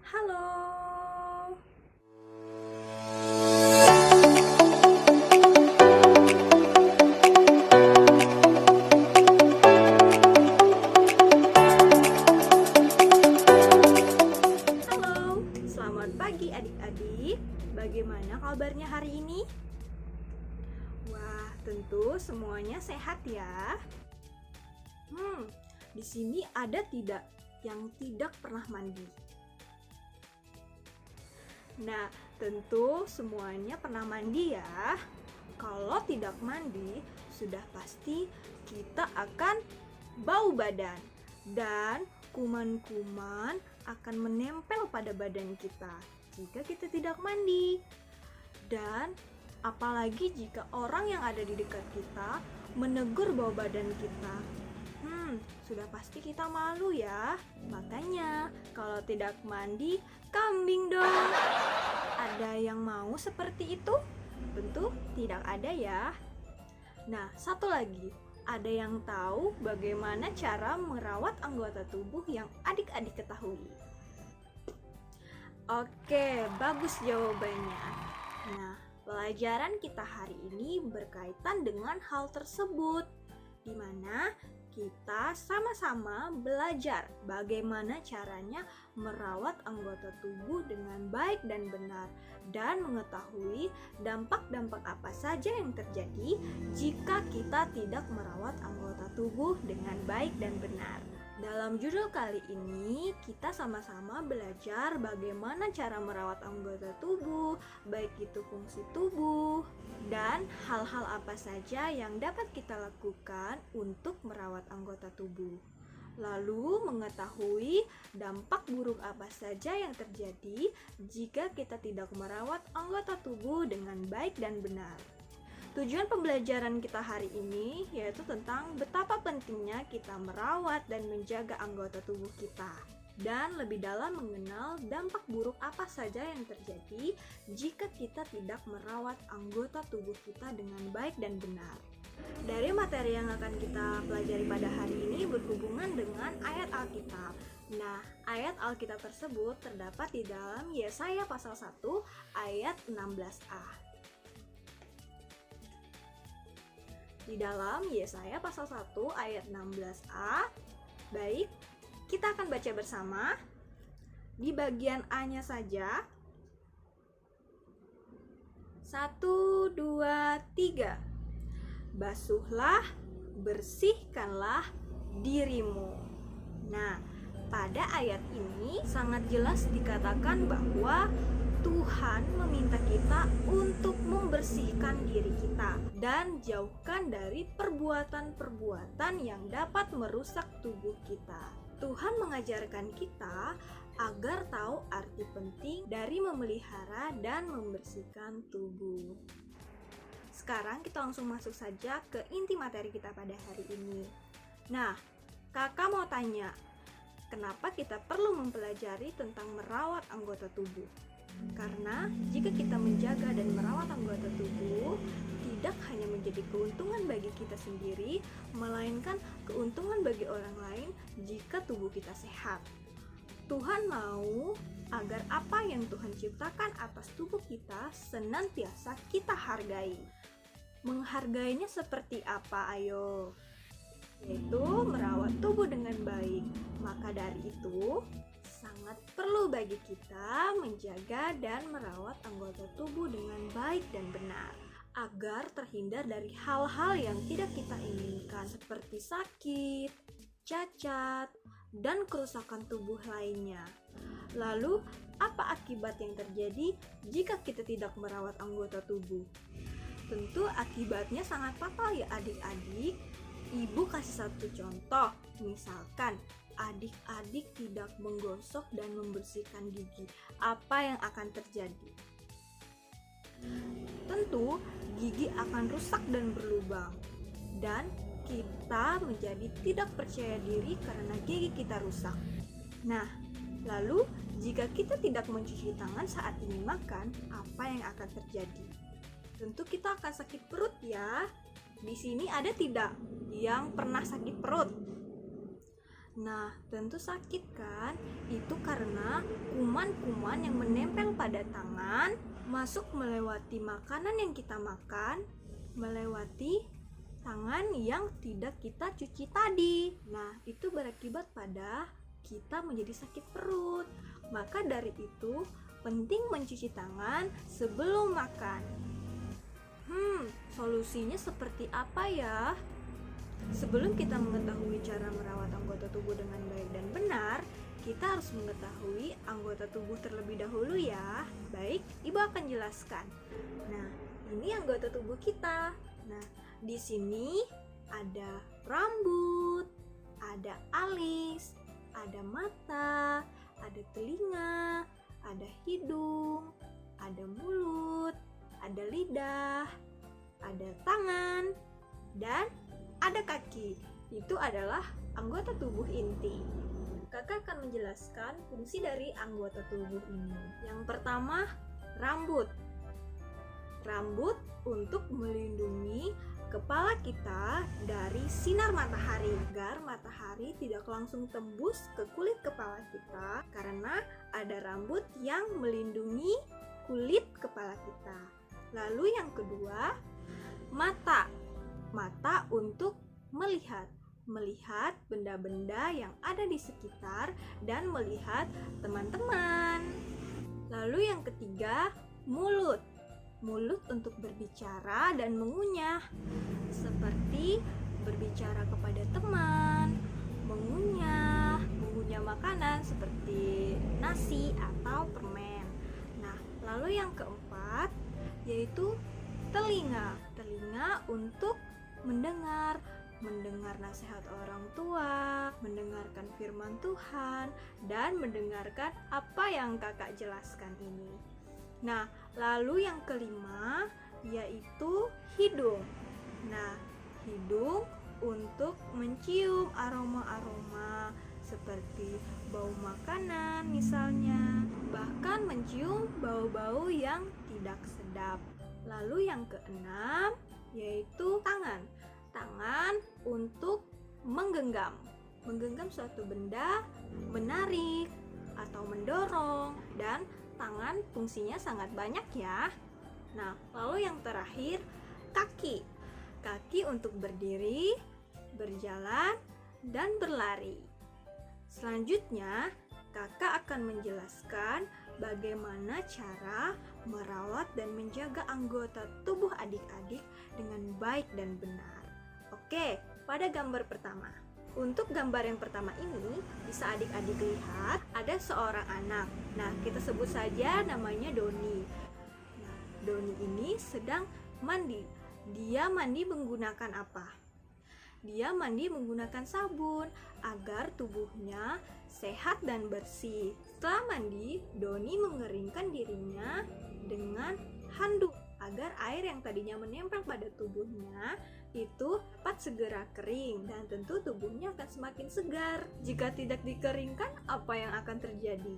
Halo. Halo, selamat pagi adik-adik. Bagaimana kabarnya hari ini? Wah, tentu semuanya sehat ya. Di sini ada tidak yang tidak pernah mandi? Nah, tentu semuanya pernah mandi ya. Kalau tidak mandi, sudah pasti kita akan bau badan dan kuman-kuman akan menempel pada badan kita jika kita tidak mandi. Dan apalagi jika orang yang ada di dekat kita menegur bau badan kita, sudah pasti kita malu ya. Makanya kalau tidak mandi, kambing dong. Ada yang mau seperti itu? Tentu tidak ada ya. Nah, satu lagi, ada yang tahu bagaimana cara merawat anggota tubuh yang adik-adik ketahui? Oke, bagus jawabannya. Nah, pelajaran kita hari ini berkaitan dengan hal tersebut, di mana kita sama-sama belajar bagaimana caranya merawat anggota tubuh dengan baik dan benar, dan mengetahui dampak-dampak apa saja yang terjadi jika kita tidak merawat anggota tubuh dengan baik dan benar. Dalam judul kali ini, kita sama-sama belajar bagaimana cara merawat anggota tubuh, baik itu fungsi tubuh, dan hal-hal apa saja yang dapat kita lakukan untuk merawat anggota tubuh. Lalu mengetahui dampak buruk apa saja yang terjadi jika kita tidak merawat anggota tubuh dengan baik dan benar. Tujuan pembelajaran kita hari ini yaitu tentang betapa pentingnya kita merawat dan menjaga anggota tubuh kita, dan lebih dalam mengenal dampak buruk apa saja yang terjadi jika kita tidak merawat anggota tubuh kita dengan baik dan benar. Dari materi yang akan kita pelajari pada hari ini berhubungan dengan ayat Alkitab. Nah, ayat Alkitab tersebut terdapat di dalam Yesaya pasal 1 ayat 16a. Di dalam Yesaya pasal 1 ayat 16a. Baik, kita akan baca bersama. Di bagian A-nya saja. 1, 2, 3. Basuhlah, bersihkanlah dirimu. Nah, pada ayat ini sangat jelas dikatakan bahwa Tuhan meminta kita untuk membersihkan diri kita dan jauhkan dari perbuatan-perbuatan yang dapat merusak tubuh kita. Tuhan mengajarkan kita agar tahu arti penting dari memelihara dan membersihkan tubuh. Sekarang kita langsung masuk saja ke inti materi kita pada hari ini. Nah, kakak mau tanya, kenapa kita perlu mempelajari tentang merawat anggota tubuh? Karena jika kita menjaga dan merawat anggota tubuh, tidak hanya menjadi keuntungan bagi kita sendiri, melainkan keuntungan bagi orang lain jika tubuh kita sehat. Tuhan mau agar apa yang Tuhan ciptakan atas tubuh kita senantiasa kita hargai. Menghargainya seperti apa, ayo? Yaitu merawat tubuh dengan baik. Maka dari itu, sangat perlu bagi kita menjaga dan merawat anggota tubuh dengan baik dan benar, agar terhindar dari hal-hal yang tidak kita inginkan seperti sakit, cacat, dan kerusakan tubuh lainnya. Lalu, apa akibat yang terjadi jika kita tidak merawat anggota tubuh? Tentu akibatnya sangat fatal ya adik-adik. Ibu kasih satu contoh, misalkan adik-adik tidak menggosok dan membersihkan gigi, apa yang akan terjadi? Tentu gigi akan rusak dan berlubang, dan kita menjadi tidak percaya diri karena gigi kita rusak. Nah, lalu jika kita tidak mencuci tangan saat ingin makan, apa yang akan terjadi? Tentu kita akan sakit perut ya. Di sini ada tidak yang pernah sakit perut? Nah, tentu sakit kan? Itu karena kuman kuman-kuman yang menempel pada tangan masuk melewati makanan yang kita makan, melewati tangan yang tidak kita cuci tadi. Nah, itu berakibat pada kita menjadi sakit perut. Maka dari itu, penting mencuci tangan sebelum makan. Solusinya seperti apa ya? Sebelum kita mengetahui cara merawat anggota tubuh dengan baik dan benar, kita harus mengetahui anggota tubuh terlebih dahulu ya. Baik, Ibu akan jelaskan. Nah, ini anggota tubuh kita. Nah, di sini ada rambut, ada alis, ada mata, ada telinga, ada hidung, ada mulut, ada lidah, ada tangan, dan ada kaki. Itu adalah anggota tubuh inti. Kakak akan menjelaskan fungsi dari anggota tubuh ini. Yang pertama, rambut. Rambut untuk melindungi kepala kita dari sinar matahari agar matahari tidak langsung tembus ke kulit kepala kita karena ada rambut yang melindungi kulit kepala kita. Lalu yang kedua, mata. Mata untuk melihat benda-benda yang ada di sekitar dan melihat teman-teman. Lalu yang ketiga, mulut. Mulut untuk berbicara dan mengunyah, seperti berbicara kepada teman, mengunyah makanan seperti nasi atau permen. Nah, lalu yang keempat yaitu telinga. Telinga untuk mendengar nasihat orang tua, mendengarkan firman Tuhan, dan mendengarkan apa yang kakak jelaskan ini. Nah, lalu yang kelima yaitu hidung. Nah, hidung untuk mencium aroma-aroma seperti bau makanan misalnya, bahkan mencium bau-bau yang tidak sedap. Lalu yang keenam yaitu tangan. Tangan untuk menggenggam suatu benda, menarik atau mendorong, dan tangan fungsinya sangat banyak ya. Nah, lalu yang terakhir, kaki. Kaki untuk berdiri, berjalan, dan berlari. Selanjutnya, kakak akan menjelaskan bagaimana cara merawat dan menjaga anggota tubuh adik-adik dengan baik dan benar. Oke, pada gambar pertama. Untuk gambar yang pertama ini, bisa adik-adik lihat ada seorang anak. Nah, kita sebut saja namanya Doni. Nah, Doni ini sedang mandi. Dia mandi menggunakan apa? Dia mandi menggunakan sabun agar tubuhnya sehat dan bersih. Setelah mandi, Doni mengeringkan dirinya dengan handuk agar air yang tadinya menempel pada tubuhnya itu dapat segera kering, dan tentu tubuhnya akan semakin segar. Jika tidak dikeringkan, apa yang akan terjadi?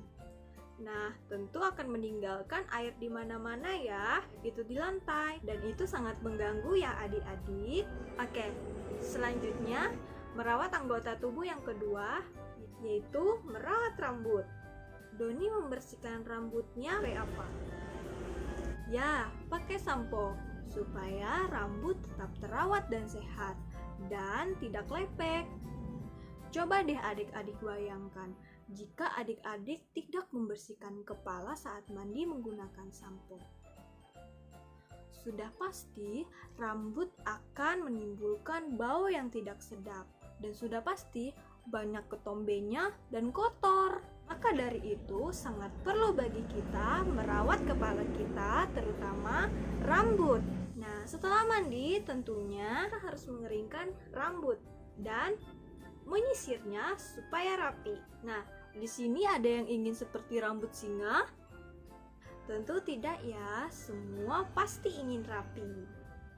Nah, tentu akan meninggalkan air di mana-mana ya, itu di lantai, dan itu sangat mengganggu ya adik-adik. Oke, selanjutnya merawat anggota tubuh yang kedua yaitu merawat rambut. Doni membersihkan rambutnya pakai apa? Ya, pakai sampo supaya rambut tetap terawat dan sehat dan tidak lepek. Coba deh adik-adik bayangkan jika adik-adik tidak membersihkan kepala saat mandi menggunakan sampo. Sudah pasti rambut akan menimbulkan bau yang tidak sedap dan sudah pasti banyak ketombenya dan kotor. Maka dari itu sangat perlu bagi kita merawat kepala kita, terutama rambut. Nah, setelah mandi tentunya kita harus mengeringkan rambut dan menyisirnya supaya rapi. Nah, di sini ada yang ingin seperti rambut singa? Tentu tidak ya, semua pasti ingin rapi.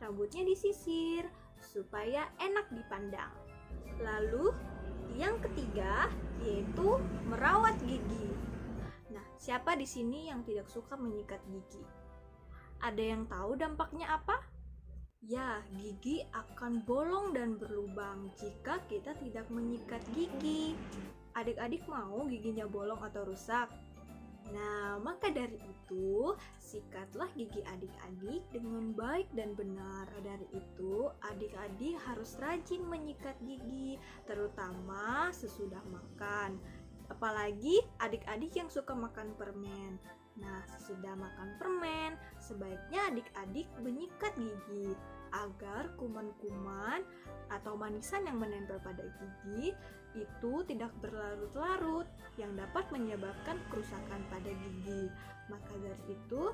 Rambutnya disisir supaya enak dipandang. Lalu yang ketiga yaitu merawat gigi. Nah, siapa di sini yang tidak suka menyikat gigi? Ada yang tahu dampaknya apa? Ya, gigi akan bolong dan berlubang jika kita tidak menyikat gigi. Adik-adik mau giginya bolong atau rusak? Nah, maka dari itu, sikatlah gigi adik-adik dengan baik dan benar. Dari itu, adik-adik harus rajin menyikat gigi, terutama sesudah makan. Apalagi adik-adik yang suka makan permen. Nah, sesudah makan permen, sebaiknya adik-adik menyikat gigi agar kuman-kuman atau manisan yang menempel pada gigi itu tidak berlarut-larut yang dapat menyebabkan kerusakan pada gigi. Maka dari itu,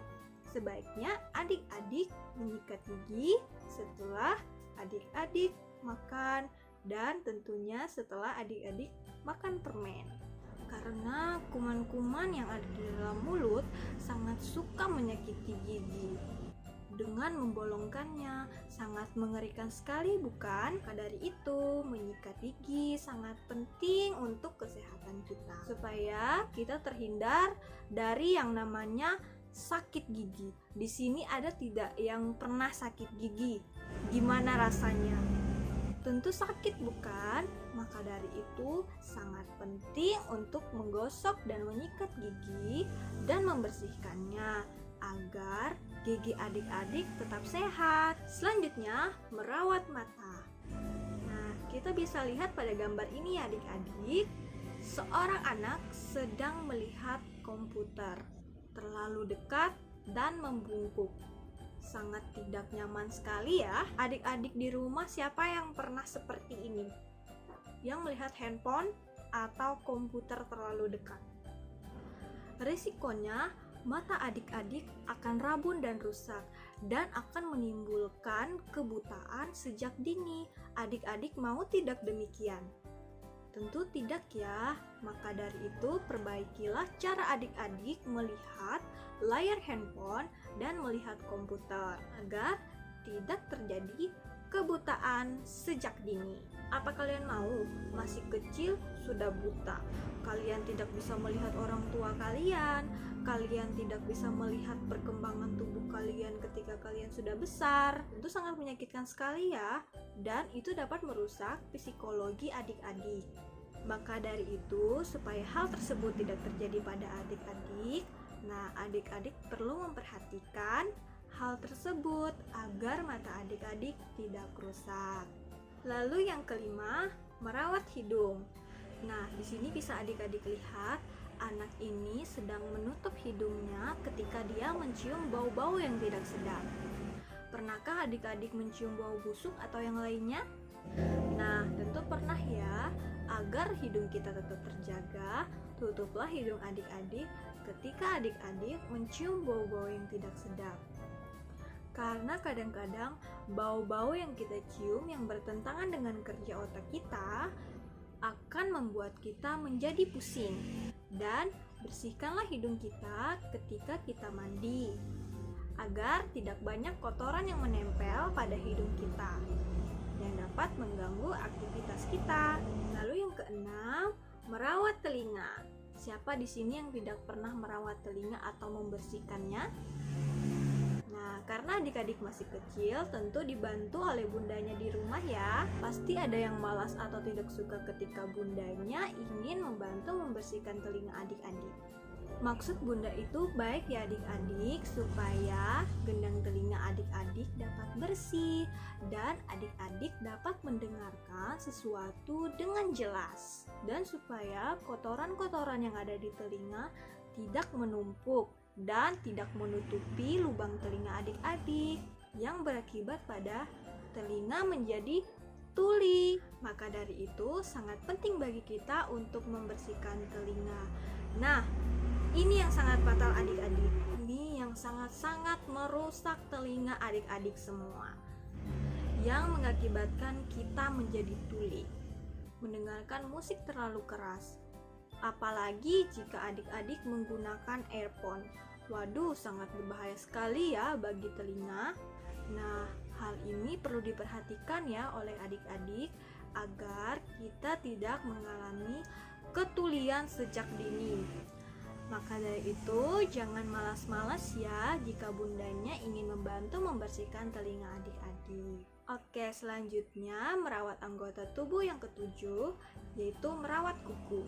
sebaiknya adik-adik menyikat gigi setelah adik-adik makan dan tentunya setelah adik-adik makan permen. Karena kuman-kuman yang ada di dalam mulut sangat suka menyakiti gigi dengan membolongkannya. Sangat mengerikan sekali, bukan? Maka dari itu, menyikat gigi sangat penting untuk kesehatan kita, supaya kita terhindar dari yang namanya sakit gigi. Di sini ada tidak yang pernah sakit gigi? Gimana rasanya? Tentu sakit, bukan? Maka dari itu sangat penting untuk menggosok dan menyikat gigi dan membersihkannya agar gigi adik-adik tetap sehat. Selanjutnya, merawat mata. Nah, kita bisa lihat pada gambar ini adik-adik, seorang anak sedang melihat komputer terlalu dekat dan membungkuk. Sangat tidak nyaman sekali ya. Adik-adik di rumah siapa yang pernah seperti ini? Yang melihat handphone atau komputer terlalu dekat. Risikonya mata adik-adik akan rabun dan rusak dan akan menimbulkan kebutaan sejak dini. Adik-adik mau tidak demikian? Tentu tidak ya. Maka dari itu perbaikilah cara adik-adik melihat layar handphone dan melihat komputer agar tidak terjadi kebutaan sejak dini. Apa kalian mau masih kecil sudah buta? Kalian tidak bisa melihat orang tua kalian, kalian tidak bisa melihat perkembangan tubuh kalian ketika kalian sudah besar. Itu sangat menyakitkan sekali ya, dan itu dapat merusak psikologi adik-adik. Maka dari itu, supaya hal tersebut tidak terjadi pada adik-adik, nah adik-adik perlu memperhatikan hal tersebut agar mata adik-adik tidak rusak. Lalu yang kelima, merawat hidung. Nah, di sini bisa adik-adik lihat anak ini sedang menutup hidungnya ketika dia mencium bau-bau yang tidak sedap. Pernahkah adik-adik mencium bau busuk atau yang lainnya? Nah, tentu pernah ya. Agar hidung kita tetap terjaga, tutuplah hidung adik-adik ketika adik-adik mencium bau-bau yang tidak sedap. Karena kadang-kadang bau-bau yang kita cium yang bertentangan dengan kerja otak kita akan membuat kita menjadi pusing. Dan bersihkanlah hidung kita ketika kita mandi agar tidak banyak kotoran yang menempel pada hidung kita yang dapat mengganggu aktivitas kita. Lalu yang keenam, merawat telinga. Siapa di sini yang tidak pernah merawat telinga atau membersihkannya? Nah, karena adik-adik masih kecil, tentu dibantu oleh bundanya di rumah ya. Pasti ada yang malas atau tidak suka ketika bundanya ingin membantu membersihkan telinga adik-adik. Maksud bunda itu baik ya adik-adik, supaya gendang telinga adik-adik dapat bersih dan adik-adik dapat mendengarkan sesuatu dengan jelas, dan supaya kotoran-kotoran yang ada di telinga tidak menumpuk dan tidak menutupi lubang telinga adik-adik yang berakibat pada telinga menjadi tuli. Maka dari itu sangat penting bagi kita untuk membersihkan telinga. Nah, ini yang sangat fatal adik-adik. Ini yang sangat-sangat merusak telinga adik-adik semua, yang mengakibatkan kita menjadi tuli. Mendengarkan musik terlalu keras, apalagi jika adik-adik menggunakan earphone. Waduh, sangat berbahaya sekali ya bagi telinga. Nah, hal ini perlu diperhatikan ya oleh adik-adik agar kita tidak mengalami ketulian sejak dini. Maka dari itu, jangan malas-malas ya jika bundanya ingin membantu membersihkan telinga adik-adik. Oke, selanjutnya merawat anggota tubuh yang ketujuh, yaitu merawat kuku.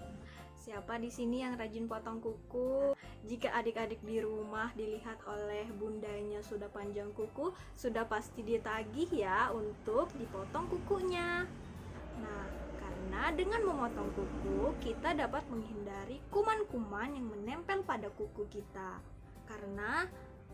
Siapa di sini yang rajin potong kuku? Jika adik-adik di rumah dilihat oleh bundanya sudah panjang kuku, sudah pasti ditagih ya untuk dipotong kukunya. Nah, karena dengan memotong kuku, kita dapat menghindari kuman-kuman yang menempel pada kuku kita. Karena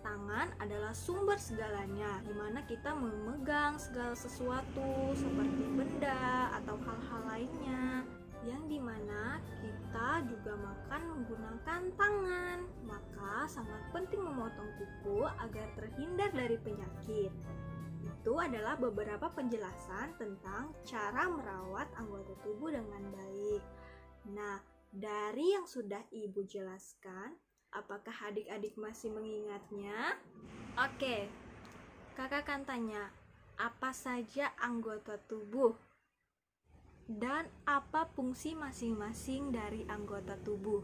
tangan adalah sumber segalanya, di mana kita memegang segala sesuatu seperti benda atau hal-hal lainnya, yang dimana kita juga makan menggunakan tangan. Maka sangat penting memotong kuku agar terhindar dari penyakit. Itu adalah beberapa penjelasan tentang cara merawat anggota tubuh dengan baik. Nah, dari yang sudah Ibu jelaskan, apakah adik-adik masih mengingatnya? Oke, kakak akan tanya, apa saja anggota tubuh? Dan apa fungsi masing-masing dari anggota tubuh?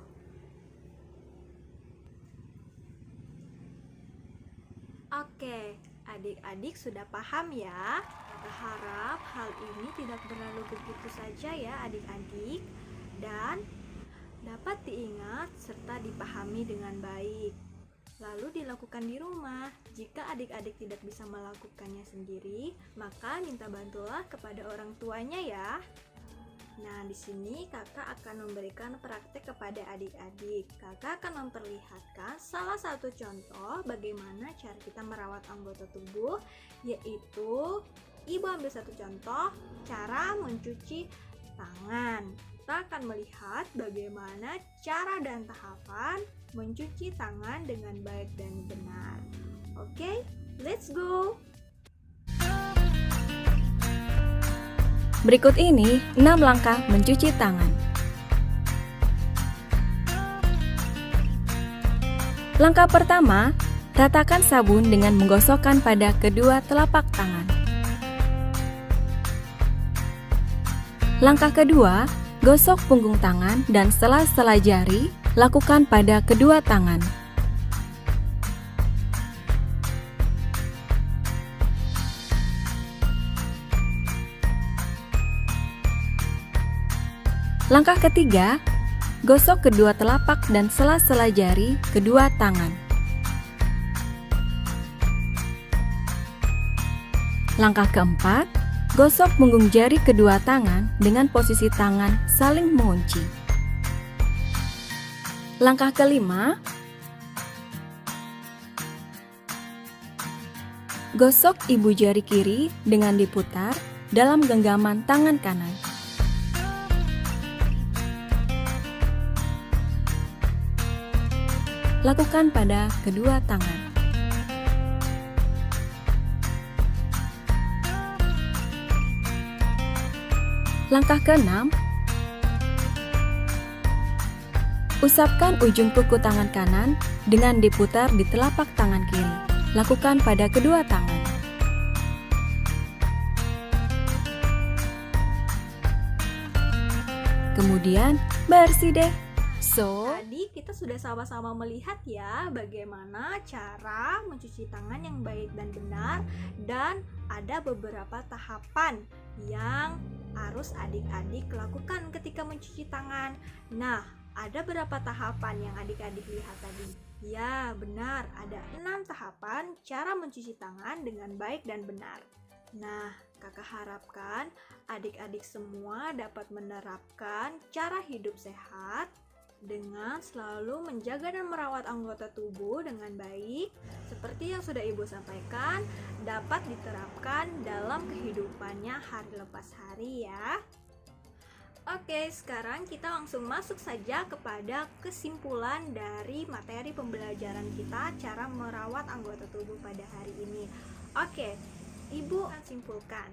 Oke, adik-adik sudah paham ya? Kakak harap hal ini tidak berlalu begitu saja ya adik-adik, dan dapat diingat serta dipahami dengan baik. Lalu dilakukan di rumah. Jika adik-adik tidak bisa melakukannya sendiri, maka minta bantulah kepada orang tuanya ya. Nah, di sini kakak akan memberikan praktek kepada adik-adik. Kakak akan memperlihatkan salah satu contoh bagaimana cara kita merawat anggota tubuh, yaitu Ibu ambil satu contoh cara mencuci tangan. Kita akan melihat bagaimana cara dan tahapan mencuci tangan dengan baik dan benar. Oke, let's go! Berikut ini 6 langkah mencuci tangan. Langkah pertama, ratakan sabun dengan menggosokkan pada kedua telapak tangan. Langkah kedua, gosok punggung tangan dan sela-sela jari, lakukan pada kedua tangan. Langkah ketiga, gosok kedua telapak dan sela-sela jari kedua tangan. Langkah keempat, gosok punggung jari kedua tangan dengan posisi tangan saling mengunci. Langkah kelima, gosok ibu jari kiri dengan diputar dalam genggaman tangan kanan. Lakukan pada kedua tangan. Langkah keenam, usapkan ujung kuku tangan kanan dengan diputar di telapak tangan kiri. Lakukan pada kedua tangan. Kemudian bersih deh. Tadi kita sudah sama-sama melihat ya bagaimana cara mencuci tangan yang baik dan benar, dan ada beberapa tahapan yang harus adik-adik lakukan ketika mencuci tangan. Nah, ada berapa tahapan yang adik-adik lihat tadi? Ya, benar, ada 6 tahapan cara mencuci tangan dengan baik dan benar. Nah, kakak harapkan adik-adik semua dapat menerapkan cara hidup sehat dengan selalu menjaga dan merawat anggota tubuh dengan baik, seperti yang sudah Ibu sampaikan, dapat diterapkan dalam kehidupannya hari lepas hari ya. Oke, sekarang kita langsung masuk saja kepada kesimpulan dari materi pembelajaran kita, cara merawat anggota tubuh pada hari ini. Oke, Ibu akan simpulkan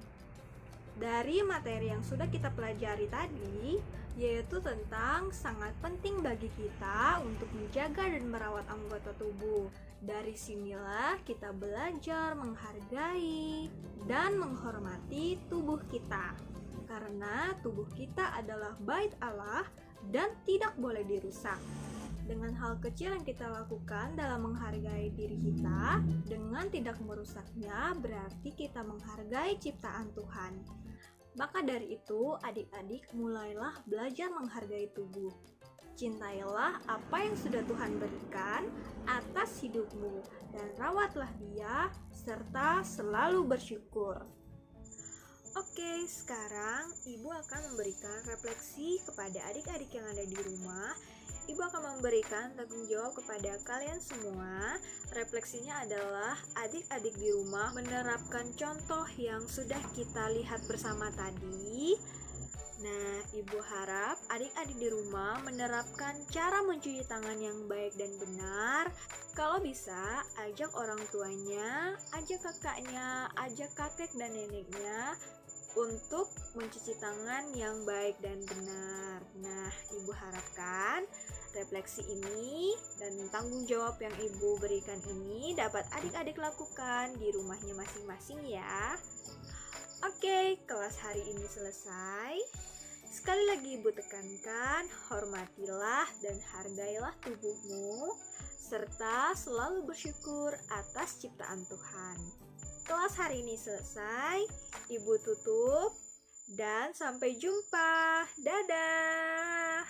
dari materi yang sudah kita pelajari tadi, yaitu tentang sangat penting bagi kita untuk menjaga dan merawat anggota tubuh. Dari sinilah kita belajar menghargai dan menghormati tubuh kita, karena tubuh kita adalah bait Allah dan tidak boleh dirusak. Dengan hal kecil yang kita lakukan dalam menghargai diri kita, dengan tidak merusaknya, berarti kita menghargai ciptaan Tuhan. Maka dari itu, adik-adik mulailah belajar menghargai tubuh. cintailah apa yang sudah Tuhan berikan atas hidupmu dan rawatlah dia serta selalu bersyukur. Oke, sekarang Ibu akan memberikan refleksi kepada adik-adik yang ada di rumah. Ibu akan memberikan tanggung jawab kepada kalian semua. Refleksinya adalah adik-adik di rumah menerapkan contoh yang sudah kita lihat bersama tadi. Nah, Ibu harap adik-adik di rumah menerapkan cara mencuci tangan yang baik dan benar. Kalau bisa, ajak orang tuanya, ajak kakaknya, ajak kakek dan neneknya untuk mencuci tangan yang baik dan benar. Nah, Ibu harapkan refleksi ini dan tanggung jawab yang Ibu berikan ini dapat adik-adik lakukan di rumahnya masing-masing ya. Oke, kelas hari ini selesai. Sekali lagi Ibu tekankan, hormatilah dan hargailah tubuhmu, serta selalu bersyukur atas ciptaan Tuhan. Kelas hari ini selesai, Ibu tutup, dan sampai jumpa. Dadah!